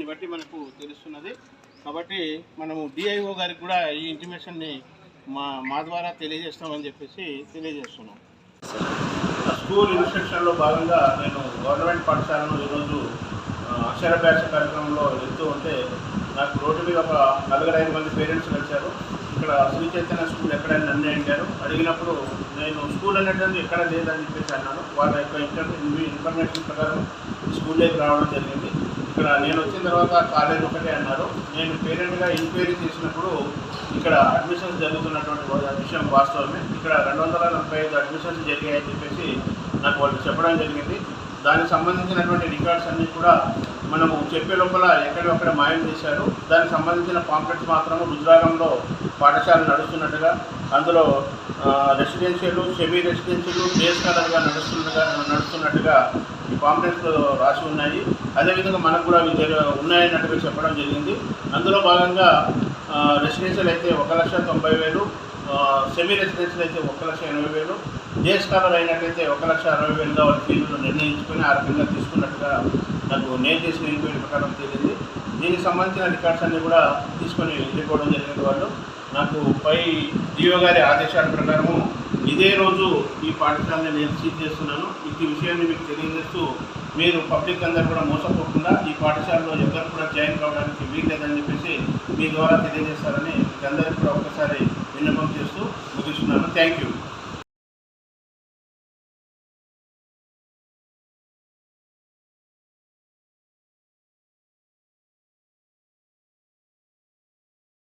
దీన్ని బట్టి మనకు తెలుస్తున్నది. కాబట్టి మనము డిఐఓ గారికి కూడా ఈ ఇంటిమేషన్ని మా ద్వారా తెలియజేస్తామని చెప్పేసి తెలియజేస్తున్నాం. స్కూల్ ఇన్స్ట్రక్షన్లో భాగంగా నేను గవర్నమెంట్ పాఠశాలను ఈరోజు అక్షరాభ్యాస కార్యక్రమంలో వెళ్తూ ఉంటే నాకు రోడ్డు మీద ఒక 4-5 మంది పేరెంట్స్ కలిశారు. ఇక్కడ శ్రీ చైతన్య స్కూల్ ఎక్కడైనా నన్ను అడిగారు. అడిగినప్పుడు నేను స్కూల్ అనేటువంటి ఎక్కడ లేదని చెప్పేసి అన్నాను. వాళ్ళ యొక్క ఇన్ఫర్మేషన్ ప్రకారం స్కూల్లోకి రావడం జరిగింది. ఇక్కడ నేను వచ్చిన తర్వాత కాలేజ్ ఒకటే అన్నారు. నేను పేరెంట్గా ఎంక్వైరీ చేసినప్పుడు ఇక్కడ అడ్మిషన్స్ జరుగుతున్నటువంటి విషయం వాస్తవమే. ఇక్కడ 245 అడ్మిషన్స్ జరిగాయని చెప్పేసి నాకు వాళ్ళు చెప్పడం జరిగింది. దానికి సంబంధించినటువంటి రికార్డ్స్ అన్నీ కూడా మనము చెప్పే లోపల ఎక్కడొక్కడ మాయం చేశారు. దానికి సంబంధించిన పాంప్లెట్స్ మాత్రము రుద్రారంలో పాఠశాల నడుస్తున్నట్టుగా, అందులో రెసిడెన్షియల్, సెమీ రెసిడెన్షియల్, డే స్కాలర్గా నడుస్తున్నట్టుగా ఈ పాంప్లెట్స్ రాసి ఉన్నాయి. అదేవిధంగా మనకు కూడా ఉన్నాయన్నట్టుగా చెప్పడం జరిగింది. అందులో భాగంగా రెసిడెన్షియల్ అయితే 1,90,000, సెమీ రెసిడెన్షియల్ అయితే 1,80,000, డే స్కాలర్ అయినట్లయితే 1,60,000గా వాళ్ళ ఫీజులు నిర్ణయించుకొని ఆ రకంగా తీసుకున్నట్టుగా నాకు నేను చేసిన ఎంక్వైరీ ప్రకారం తెలిసింది. దీనికి సంబంధించిన రికార్డ్స్ అన్నీ కూడా తీసుకొని వెళ్ళిపోవడం జరిగింది. వాళ్ళు నాకు పై డిఓ గారి ఆదేశాల ప్రకారము ఇదే రోజు ఈ పాఠశాలని నేను సీజ్ చేస్తున్నాను. ఈ విషయాన్ని మీకు తెలియజేస్తూ మీరు పబ్లిక్ అందరూ కూడా మోసపోకుండా ఈ పాఠశాలలో ఎవరు కూడా జాయిన్ కావడానికి వీల్లేదని చెప్పేసి మీ ద్వారా తెలియజేస్తారని అందరికీ కూడా ఒక్కసారి విన్నపం చేస్తూ ముగిస్తున్నాను. Thank you.